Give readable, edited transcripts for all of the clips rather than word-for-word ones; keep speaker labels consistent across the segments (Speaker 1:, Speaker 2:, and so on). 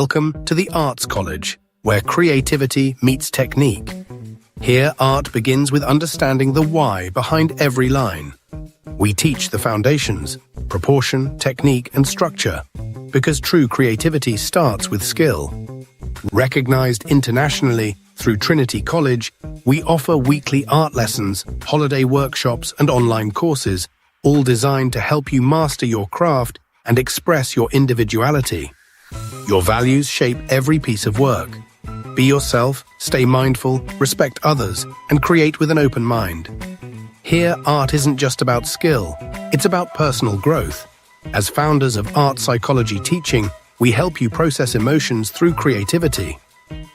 Speaker 1: Welcome to the Arts College, where creativity meets technique. Here, art begins with understanding the why behind every line. We teach the foundations, proportion, technique, and structure, because true creativity starts with skill. Recognized internationally through Trinity College, we offer weekly art lessons, holiday workshops, and online courses, all designed to help you master your craft and express your individuality. Your values shape every piece of work. Be yourself, stay mindful, respect others, and create with an open mind. Here, art isn't just about skill, it's about personal growth. As founders of art psychology teaching, we help you process emotions through creativity.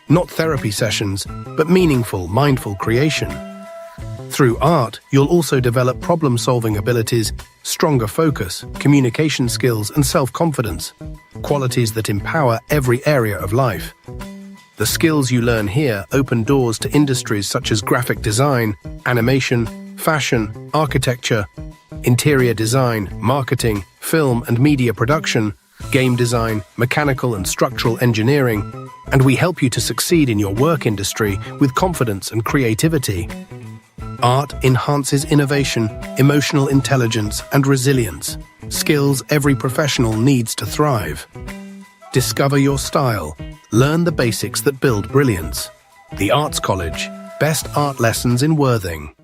Speaker 1: Not therapy sessions, but meaningful, mindful creation. Through art, you'll also develop problem-solving abilities, stronger focus, communication skills, and self-confidence, qualities that empower every area of life. The skills you learn here open doors to industries such as graphic design, animation, fashion, architecture, interior design, marketing, film and media production, game design, mechanical and structural engineering, and we help you to succeed in your work industry with confidence and creativity. Art enhances innovation, emotional intelligence, and resilience, skills every professional needs to thrive. Discover your style. Learn the basics that build brilliance. The Arts College, best art lessons in Worthing.